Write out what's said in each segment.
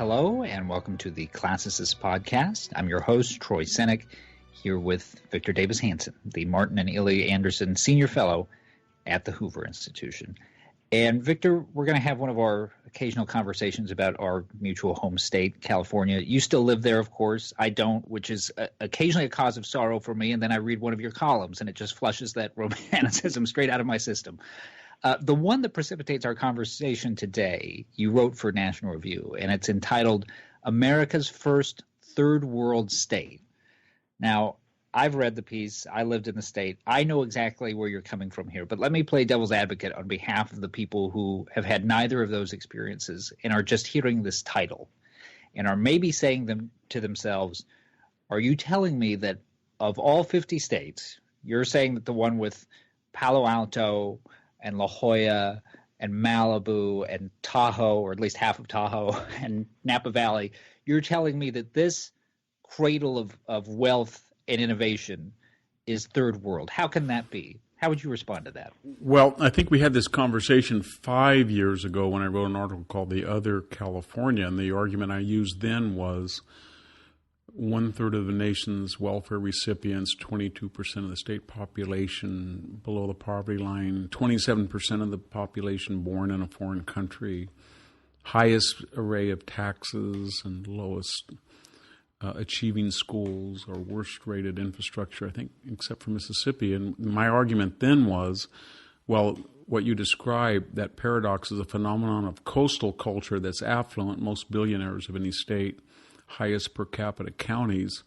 Hello, and welcome to the Classicist Podcast. I'm your host, Troy Senek, here with Victor Davis Hanson, the Martin and Ilya Anderson Senior Fellow at the Hoover Institution. And Victor, we're going to have one of our occasional conversations about our mutual home state, California. You still live there, of course. I don't, which is occasionally a cause of sorrow for me. And then I read one of your columns, and it just flushes that romanticism straight out of my system. The one that precipitates our conversation today, you wrote for National Review, and it's entitled America's First Third World State. Now, I've read the piece. I lived in the state. I know exactly where you're coming from here, but let me play devil's advocate on behalf of the people who have had neither of those experiences and are just hearing this title and are maybe saying them to themselves, are you telling me that of all 50 states, you're saying that the one with Palo Alto and La Jolla and Malibu and Tahoe, or at least half of Tahoe, and Napa Valley, you're telling me that this cradle of wealth and innovation is third world? How can that be? How would you respond to that? Well, I think we had this conversation 5 years ago when I wrote an article called The Other California, and the argument I used then was 1/3 of the nation's welfare recipients, 22% of the state population below the poverty line, 27% of the population born in a foreign country, highest array of taxes and lowest achieving schools or worst rated infrastructure, I think, except for Mississippi. And my argument then was, well, what you described, that paradox, is a phenomenon of coastal culture that's affluent, most billionaires of any state, highest per capita counties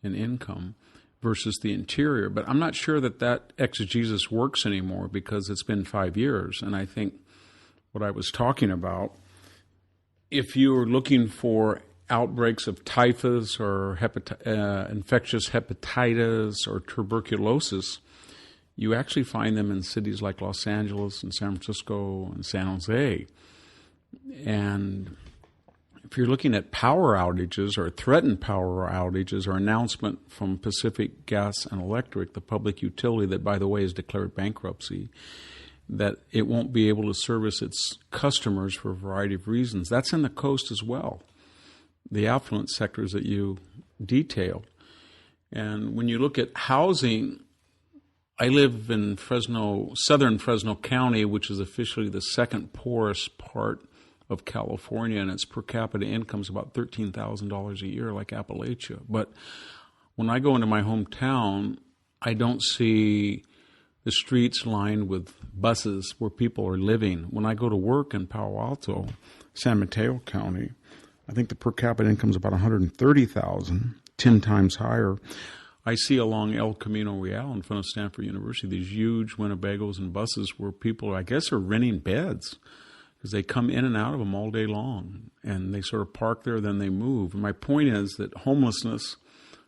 in income, versus the interior. But I'm not sure that exegesis works anymore because it's been 5 years. And I think what I was talking about, if you're looking for outbreaks of typhus or infectious hepatitis or tuberculosis, you actually find them in cities like Los Angeles and San Francisco and San Jose. And if you're looking at power outages or threatened power outages or announcement from Pacific Gas and Electric, the public utility that, by the way, has declared bankruptcy, that it won't be able to service its customers for a variety of reasons, that's in the coast as well, the affluent sectors that you detailed. And when you look at housing, I live in southern Fresno County, which is officially the second poorest part of California, and its per capita income is about $13,000 a year, like Appalachia. But when I go into my hometown, I don't see the streets lined with buses where people are living. When I go to work in Palo Alto, San Mateo County, I think the per capita income is about $130,000, 10 times higher. I see along El Camino Real in front of Stanford University these huge Winnebagos and buses where people, I guess, are renting beds because they come in and out of them all day long, and they sort of park there, then they move. And my point is that homelessness,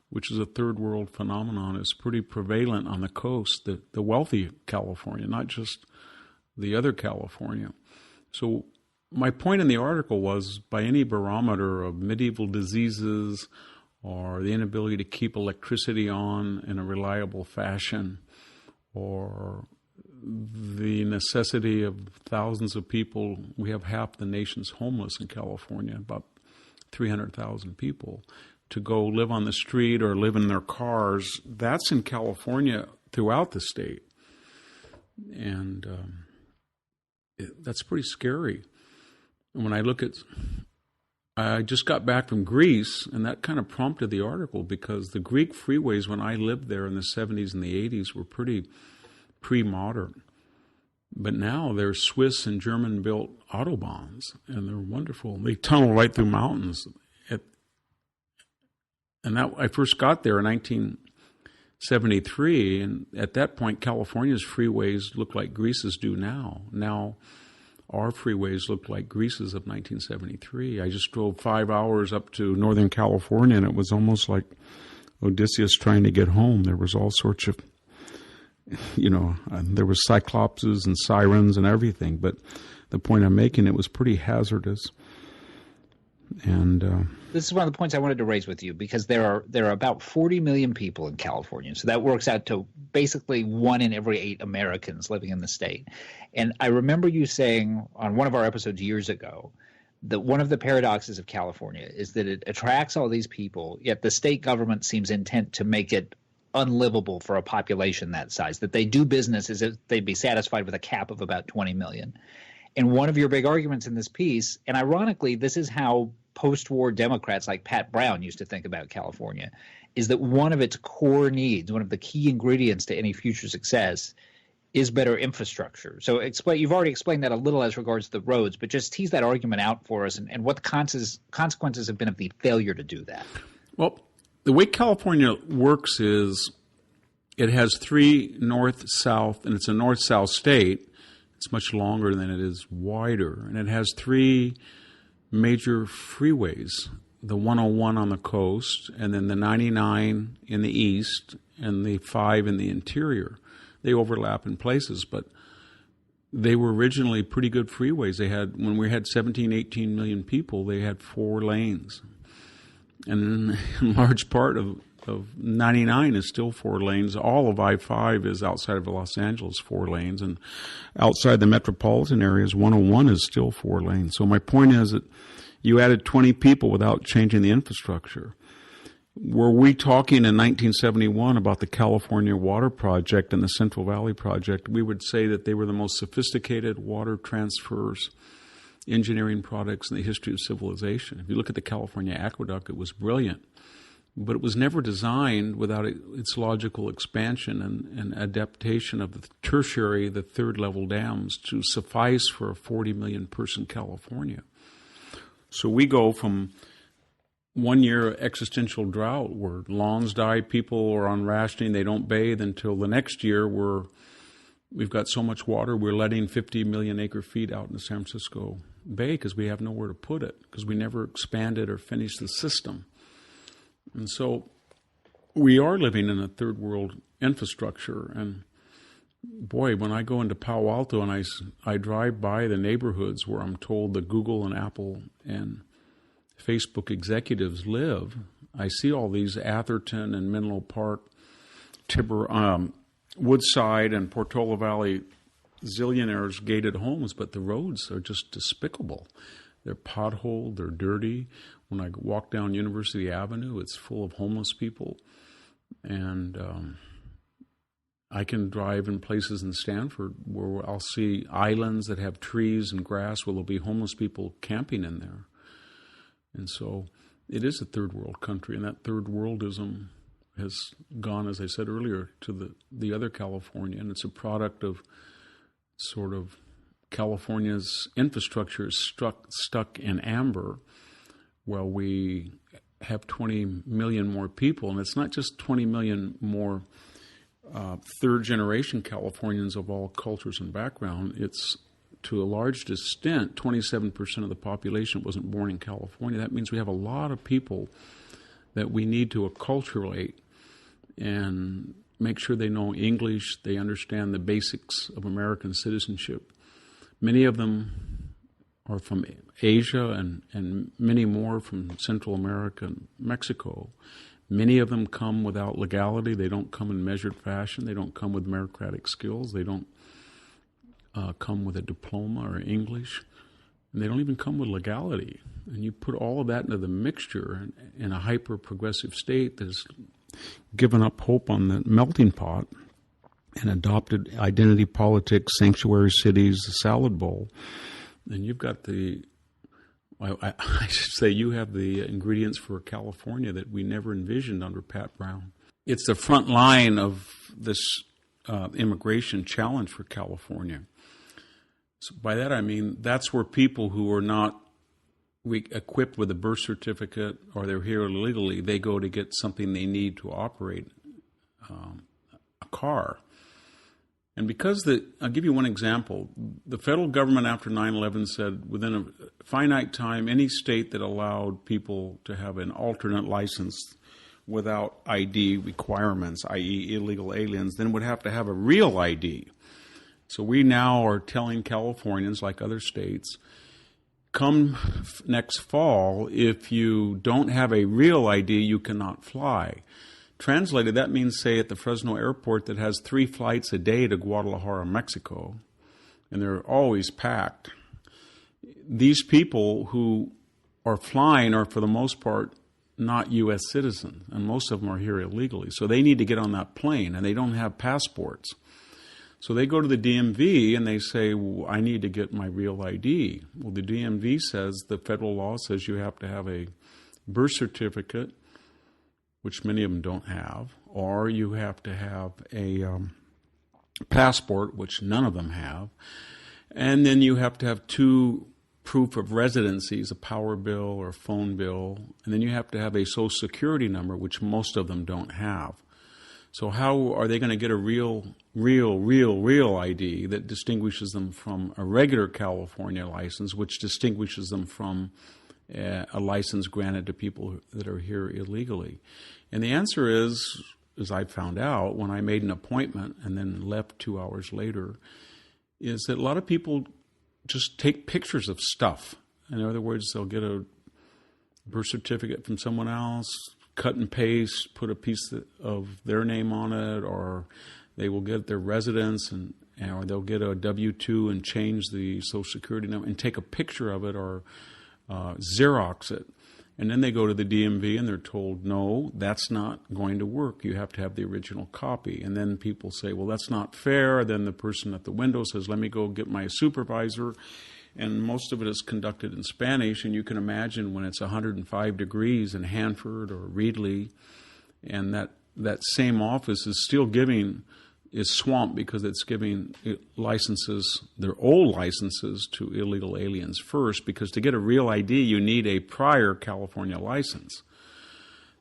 which is a third world phenomenon, is pretty prevalent on the coast, the wealthy California, not just the other California. So my point in the article was, by any barometer of medieval diseases or the inability to keep electricity on in a reliable fashion, or the necessity of thousands of people, we have half the nation's homeless in California, about 300,000 people, to go live on the street or live in their cars. That's in California throughout the state. And that's pretty scary. And when I look at, I just got back from Greece, and that kind of prompted the article because the Greek freeways, when I lived there in the 70s and the 80s, were pretty pre-modern. But now they're Swiss and German-built autobahns, and they're wonderful. They tunnel right through mountains. And that, I first got there in 1973, and at that point, California's freeways looked like Greece's do now. Now, our freeways look like Greece's of 1973. I just drove 5 hours up to Northern California, and it was almost like Odysseus trying to get home. There was all sorts of, there was cyclopses and sirens and everything. But the point I'm making, it was pretty hazardous. And this is one of the points I wanted to raise with you, because there are about 40 million people in California. So that works out to basically 1 in every 8 Americans living in the state. And I remember you saying on one of our episodes years ago that one of the paradoxes of California is that it attracts all these people, yet the state government seems intent to make it unlivable for a population that size, that they do business as if they'd be satisfied with a cap of about 20 million. And one of your big arguments in this piece, and ironically, this is how post-war Democrats like Pat Brown used to think about California, is that one of its core needs, one of the key ingredients to any future success, is better infrastructure. So you've already explained that a little as regards the roads, but just tease that argument out for us and what the consequences have been of the failure to do that. Well, the way California works is it has 3 north-south, and it's a north-south state. It's much longer than it is wider, and it has 3 major freeways, the 101 on the coast, and then the 99 in the east, and the 5 in the interior. They overlap in places, but they were originally pretty good freeways. They had, when we had 17, 18 million people, they had 4 lanes. And a large part of 99 is still 4 lanes. All of I-5 is outside of Los Angeles, 4 lanes. And outside the metropolitan areas, 101 is still 4 lanes. So my point is that you added 20 people without changing the infrastructure. Were we talking in 1971 about the California Water Project and the Central Valley Project, we would say that they were the most sophisticated water transfers engineering products in the history of civilization. If you look at the California Aqueduct, it was brilliant, but it was never designed without its logical expansion and adaptation of the tertiary, the third-level dams to suffice for a 40 million person California. So we go from 1 year existential drought where lawns die, people are on rationing, they don't bathe, until the next year we've got so much water we're letting 50 million acre feet out in the San Francisco Bay because we have nowhere to put it, because we never expanded or finished the system. And so we are living in a third world infrastructure. And boy, when I go into Palo Alto and I drive by the neighborhoods where I'm told that Google and Apple and Facebook executives live, I see all these Atherton and Menlo Park, Woodside and Portola Valley zillionaires gated homes, but the roads are just despicable. They're potholed, they're dirty. When I walk down University Avenue, it's full of homeless people. And I can drive in places in Stanford where I'll see islands that have trees and grass where there'll be homeless people camping in there. And so it is a third world country, and that third worldism has gone, as I said earlier, to the other California, and it's a product of sort of California's infrastructure is stuck in amber, while we have 20 million more people, and it's not just 20 million more third-generation Californians of all cultures and background. It's, to a large extent, 27% of the population wasn't born in California. That means we have a lot of people that we need to acculturate and make sure they know English, they understand the basics of American citizenship. Many of them are from Asia and many more from Central America and Mexico. Many of them come without legality. They don't come in measured fashion. They don't come with meritocratic skills. They don't come with a diploma or English. And they don't even come with legality. And you put all of that into the mixture in a hyper-progressive state that has given up hope on the melting pot and adopted identity politics, sanctuary cities, the salad bowl. And you've got I should say you have the ingredients for California that we never envisioned under Pat Brown. It's the front line of this immigration challenge for California. So by that I mean that's where people who are not equipped with a birth certificate or they're here illegally, they go to get something they need to operate a car. And because I'll give you one example. The federal government after 9/11 said within a finite time, any state that allowed people to have an alternate license without ID requirements, i.e. illegal aliens, then would have to have a real ID. So we now are telling Californians, like other states, come next fall, if you don't have a real ID, you cannot fly. Translated, that means, say, at the Fresno airport that has 3 flights a day to Guadalajara, Mexico, and they're always packed. these people who are flying are, for the most part, not U.S. citizens, and most of them are here illegally. So they need to get on that plane, and they don't have passports. So they go to the DMV and they say, well, I need to get my real ID. Well, the DMV says, the federal law says you have to have a birth certificate, which many of them don't have, or you have to have a passport, which none of them have, and then you have to have 2 proof of residencies, a power bill or a phone bill, and then you have to have a social security number, which most of them don't have. So how are they going to get a real ID that distinguishes them from a regular California license, which distinguishes them from a license granted to people that are here illegally? And the answer is, as I found out when I made an appointment and then left 2 hours later, is that a lot of people just take pictures of stuff. In other words, they'll get a birth certificate from someone else, cut and paste, put a piece of their name on it, or they will get their residence or they'll get a W-2 and change the Social Security number and take a picture of it or Xerox it. And then they go to the DMV and they're told, no, that's not going to work. You have to have the original copy. And then people say, well, that's not fair. Then the person at the window says, let me go get my supervisor. And most of it is conducted in Spanish. And you can imagine when it's 105 degrees in Hanford or Reedley, and that same office is still is swamped because it's giving licenses, their old licenses, to illegal aliens first, because to get a real ID, you need a prior California license.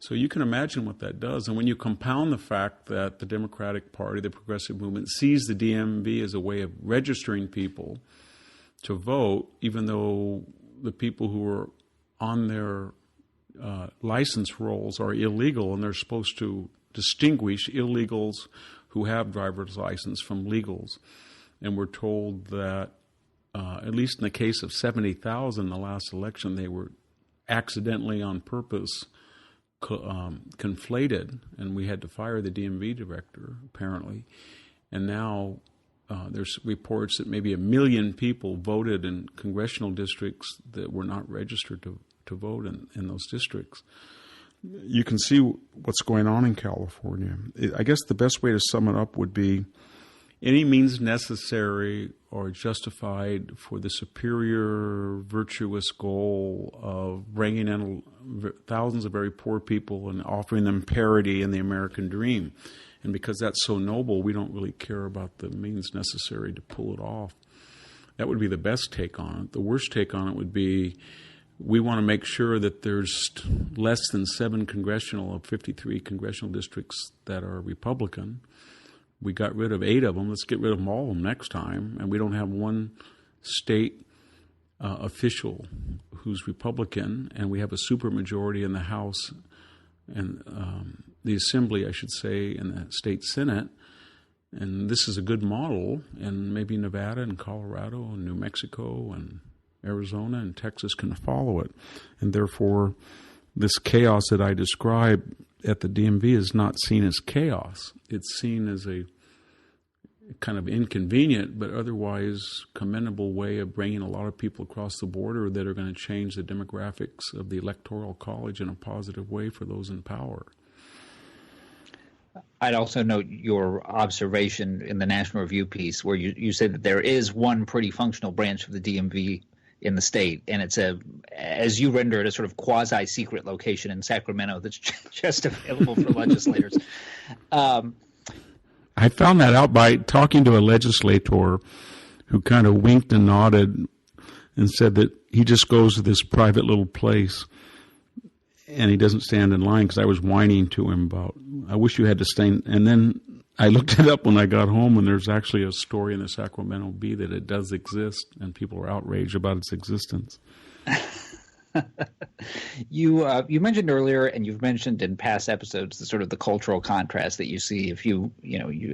So you can imagine what that does. And when you compound the fact that the Democratic Party, the progressive movement, sees the DMV as a way of registering people to vote, even though the people who are on their license rolls are illegal, and they're supposed to distinguish illegals who have driver's license from legals. And we're told that, at least in the case of 70,000 in the last election, they were accidentally on purpose conflated, and we had to fire the DMV director, apparently. And now there's reports that maybe 1 million people voted in congressional districts that were not registered to vote in those districts. You can see what's going on in California. I guess the best way to sum it up would be any means necessary or justified for the superior, virtuous goal of bringing in thousands of very poor people and offering them parity in the American dream. And because that's so noble, we don't really care about the means necessary to pull it off. That would be the best take on it. The worst take on it would be, we want to make sure that there's less than 7 of 53 congressional districts that are Republican. We got rid of 8 of them. Let's get rid of all of them next time. And we don't have one state official who's Republican, and we have a supermajority in the House and the Assembly, I should say, in the state Senate. And this is a good model, and maybe Nevada and Colorado and New Mexico and Arizona and Texas can follow it. And therefore, this chaos that I describe at the DMV is not seen as chaos. It's seen as a kind of inconvenient but otherwise commendable way of bringing a lot of people across the border that are going to change the demographics of the Electoral College in a positive way for those in power. I'd also note your observation in the National Review piece where you said that there is one pretty functional branch of the DMV in the state, and it's as you render it, a sort of quasi-secret location in Sacramento that's just available for legislators. I found that out by talking to a legislator who kind of winked and nodded and said that he just goes to this private little place and he doesn't stand in line, because I was whining to him about, I wish you had to stand. And then I looked it up when I got home, and there's actually a story in the Sacramento Bee that it does exist, and people are outraged about its existence. You mentioned earlier, and you've mentioned in past episodes, the sort of the cultural contrast that you see if you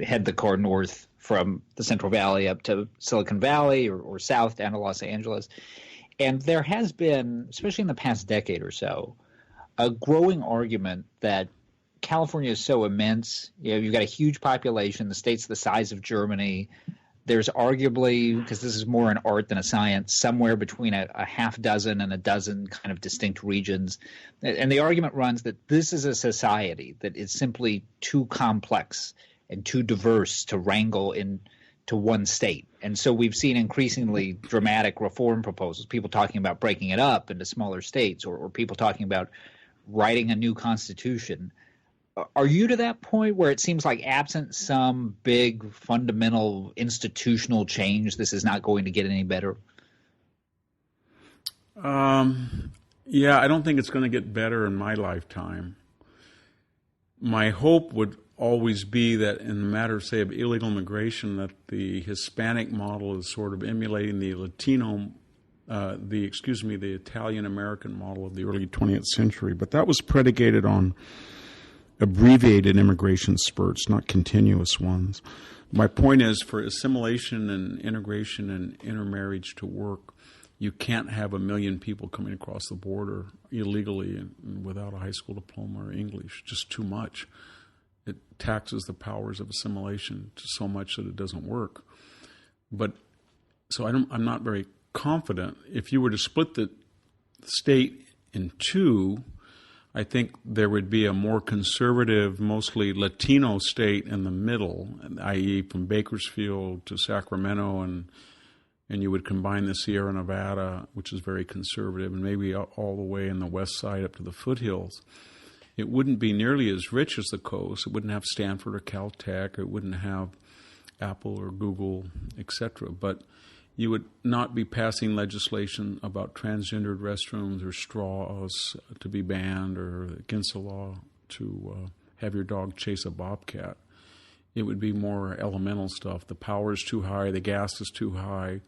head the car north from the Central Valley up to Silicon Valley or south down to Los Angeles. And there has been, especially in the past decade or so, a growing argument that California is so immense. You've got a huge population. The state's the size of Germany. there's arguably, because this is more an art than a science, somewhere between a half dozen and a dozen kind of distinct regions. And the argument runs that this is a society that is simply too complex and too diverse to wrangle into one state. And so we've seen increasingly dramatic reform proposals, people talking about breaking it up into smaller states, or people talking about writing a new constitution. Are you to that point where it seems like absent some big fundamental institutional change, this is not going to get any better? Yeah, I don't think it's going to get better in my lifetime. My hope would always be that in the matter, say, of illegal immigration, that the Hispanic model is sort of emulating the the Italian-American model of the early 20th century. But that was predicated on abbreviated immigration spurts, not continuous ones. My point is, for assimilation and integration and intermarriage to work, you can't have 1 million people coming across the border illegally and without a high school diploma or English. Just too much. It taxes the powers of assimilation to so much that it doesn't work. But so I'm not very confident. If you were to split the state in two, I think there would be a more conservative, mostly Latino state in the middle, i.e. from Bakersfield to Sacramento, and you would combine the Sierra Nevada, which is very conservative, and maybe all the way in the west side up to the foothills. It wouldn't be nearly as rich as the coast. It wouldn't have Stanford or Caltech. It wouldn't have Apple or Google, etc. But you would not be passing legislation about transgendered restrooms or straws to be banned, or against the law to have your dog chase a bobcat. It would be more elemental stuff. The power is too high. The gas is too high.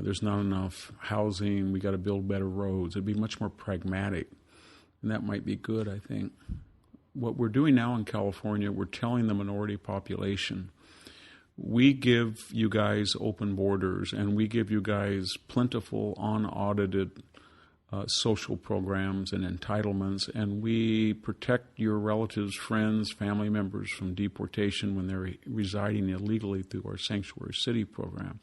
There's not enough housing. We got to build better roads. It'd be much more pragmatic, and that might be good, I think. What we're doing now in California, we're telling the minority population, we give you guys open borders, and we give you guys plentiful, unaudited social programs and entitlements, and we protect your relatives, friends, family members from deportation when they're residing illegally through our Sanctuary City program.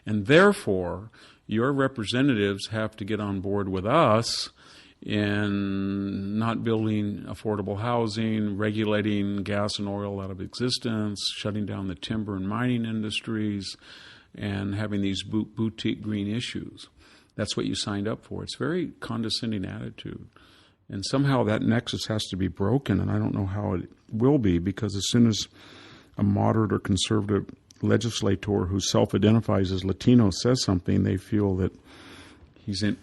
And therefore, your representatives have to get on board with us in not building affordable housing, regulating gas and oil out of existence, shutting down the timber and mining industries, and having these boutique green issues. That's what you signed up for. It's a very condescending attitude. And somehow that nexus has to be broken, and I don't know how it will be, because as soon as a moderate or conservative legislator who self-identifies as Latino says something, they feel that he's an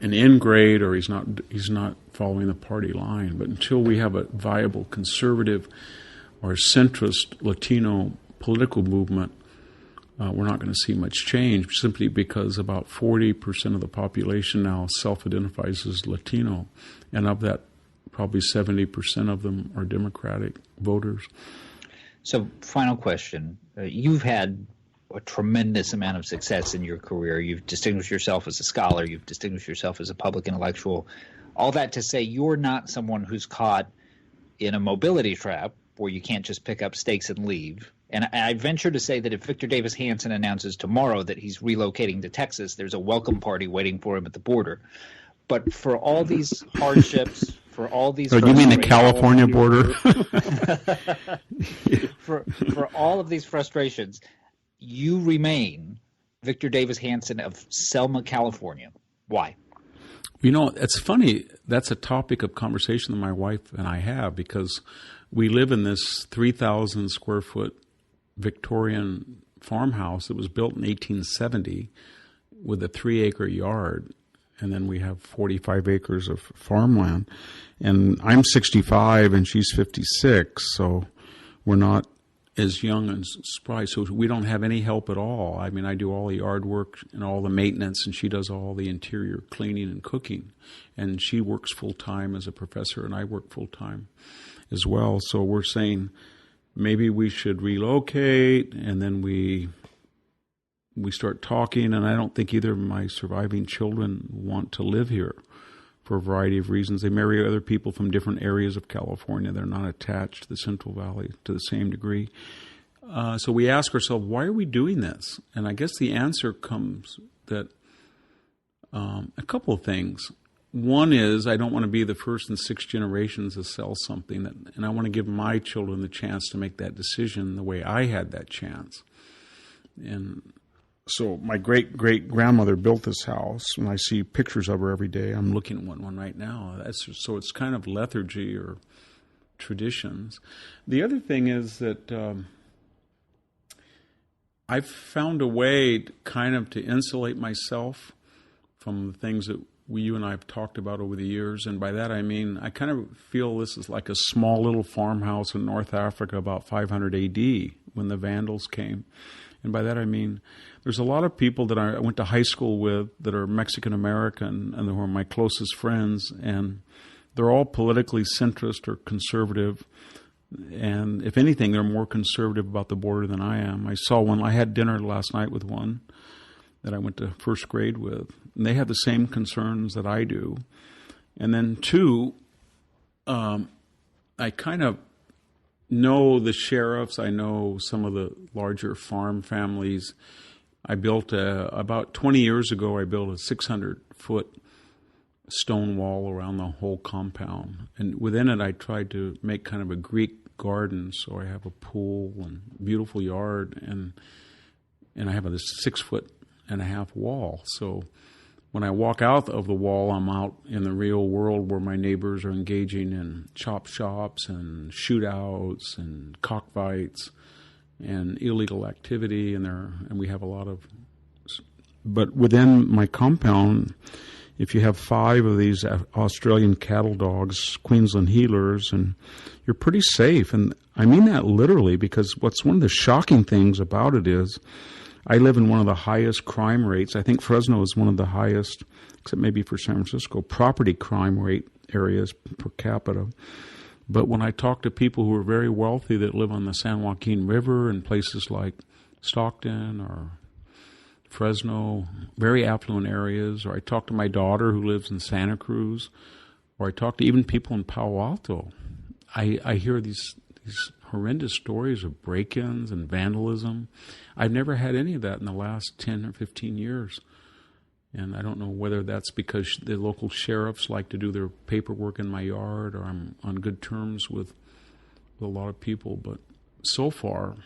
ingrate, or he's not following the party line. But until we have a viable conservative or centrist Latino political movement, we're not going to see much change, simply because about 40% of the population now self-identifies as Latino, and of that, probably 70% of them are Democratic voters. So, final question. You've had a tremendous amount of success in your career. You've distinguished yourself as a scholar. You've distinguished yourself as a public intellectual. All that to say, you're not someone who's caught in a mobility trap where you can't just pick up stakes and leave. And I venture to say that if Victor Davis Hanson announces tomorrow that he's relocating to Texas, there's a welcome party waiting for him at the border. But for all these hardships, for all these... So you mean the California border? for all of these frustrations, you remain Victor Davis Hanson of Selma, California. Why? You know, it's funny. That's a topic of conversation that my wife and I have, because we live in this 3,000 square foot Victorian farmhouse that was built in 1870 with a 3-acre yard. And then we have 45 acres of farmland. And I'm 65 and she's 56, so we're not as young and spry. So we don't have any help at all. I mean, I do all the yard work and all the maintenance, and she does all the interior cleaning and cooking. And she works full-time as a professor, and I work full-time as well. So we're saying maybe we should relocate, and then we start talking, and I don't think either of my surviving children want to live here for a variety of reasons. They marry other people from different areas of California. They're not attached to the Central Valley to the same degree. So we ask ourselves, why are we doing this? And I guess the answer comes that a couple of things. One is I don't want to be the first in 6 generations to sell something, and I want to give my children the chance to make that decision the way I had that chance. And so my great-great-grandmother built this house, and I see pictures of her every day. I'm looking at one right now. So it's kind of lethargy or traditions. The other thing is that I've found a way to insulate myself from the things that you and I have talked about over the years. And by that I mean I kind of feel this is like a small little farmhouse in North Africa about 500 AD when the Vandals came. And by that I mean there's a lot of people that I went to high school with that are Mexican-American and who are my closest friends, and they're all politically centrist or conservative. And if anything, they're more conservative about the border than I am. I saw one. I had dinner last night with one that I went to first grade with, and they have the same concerns that I do. And then two, I kind of know the sheriffs. I know some of the larger farm families. I built about 20 years ago, I built a 600-foot stone wall around the whole compound. And within it, I tried to make kind of a Greek garden. So I have a pool and beautiful yard, and I have a 6.5-foot wall. So when I walk out of the wall, I'm out in the real world where my neighbors are engaging in chop shops and shootouts and cockfights and illegal activity, and we have a lot of. But within my compound, if you have 5 of these Australian cattle dogs, Queensland heelers, and you're pretty safe. And I mean that literally, because what's one of the shocking things about it is I live in one of the highest crime rates. I think Fresno is one of the highest, except maybe for San Francisco, property crime rate areas per capita. But when I talk to people who are very wealthy that live on the San Joaquin River in places like Stockton or Fresno, very affluent areas, or I talk to my daughter who lives in Santa Cruz, or I talk to even people in Palo Alto, I hear these horrendous stories of break-ins and vandalism. I've never had any of that in the last 10 or 15 years. And I don't know whether that's because the local sheriffs like to do their paperwork in my yard, or I'm on good terms with a lot of people. But so far,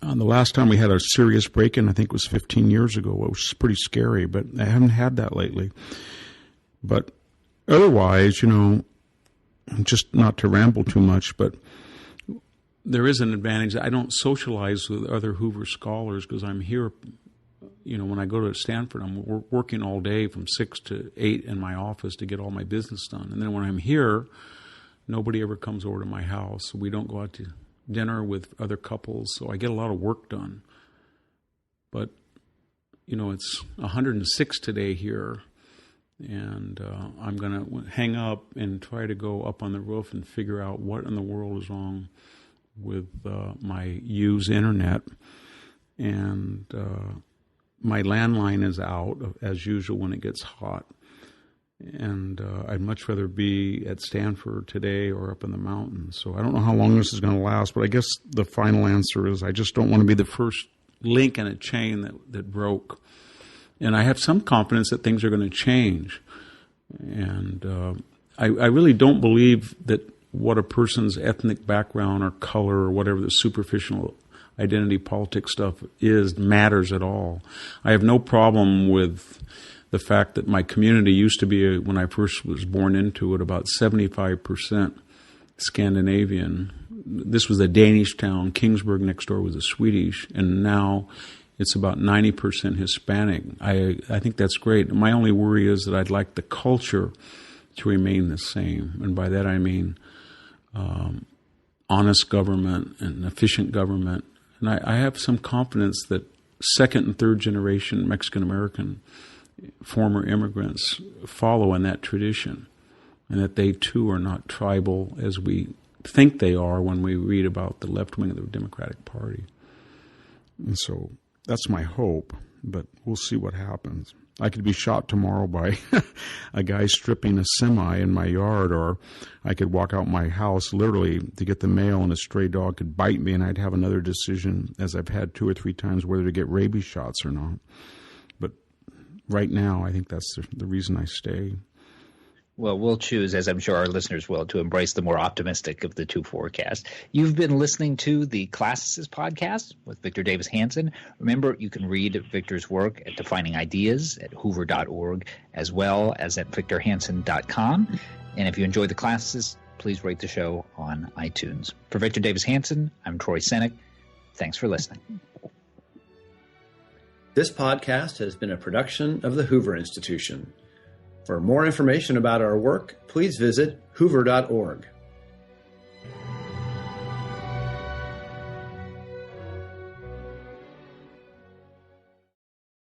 the last time we had a serious break-in, I think was 15 years ago. It was pretty scary, but I haven't had that lately. But otherwise, just not to ramble too much, but there is an advantage. I don't socialize with other Hoover scholars because I'm here. When I go to Stanford, I'm working all day from 6 to 8 in my office to get all my business done. And then when I'm here, nobody ever comes over to my house. We don't go out to dinner with other couples, so I get a lot of work done. But, it's 106 today here, and I'm going to hang up and try to go up on the roof and figure out what in the world is wrong with my used internet. And my landline is out, as usual, when it gets hot. And I'd much rather be at Stanford today or up in the mountains. So I don't know how long this is going to last, but I guess the final answer is I just don't want to be the first link in a chain that broke. And I have some confidence that things are going to change. And I really don't believe that what a person's ethnic background or color or whatever the superficial identity politics stuff matters at all. I have no problem with the fact that my community used to be, when I first was born into it, about 75% Scandinavian. This was a Danish town. Kingsburg next door was a Swedish, and now it's about 90% Hispanic. I think that's great. My only worry is that I'd like the culture to remain the same, and by that I mean honest government and efficient government. And I have some confidence that second and third generation Mexican-American former immigrants follow in that tradition, and that they too are not tribal as we think they are when we read about the left wing of the Democratic Party. And so that's my hope, but we'll see what happens. I could be shot tomorrow by a guy stripping a semi in my yard, or I could walk out my house literally to get the mail and a stray dog could bite me, and I'd have another decision, as I've had 2 or 3 times, whether to get rabies shots or not. But right now, I think that's the reason I stay. Well, we'll choose, as I'm sure our listeners will, to embrace the more optimistic of the two forecasts. You've been listening to the Classicist Podcast with Victor Davis Hanson. Remember, you can read Victor's work at Defining Ideas at hoover.org, as well as at victorhanson.com. And if you enjoy the Classicist, please rate the show on iTunes. For Victor Davis Hanson, I'm Troy Senik. Thanks for listening. This podcast has been a production of the Hoover Institution. For more information about our work, please visit hoover.org.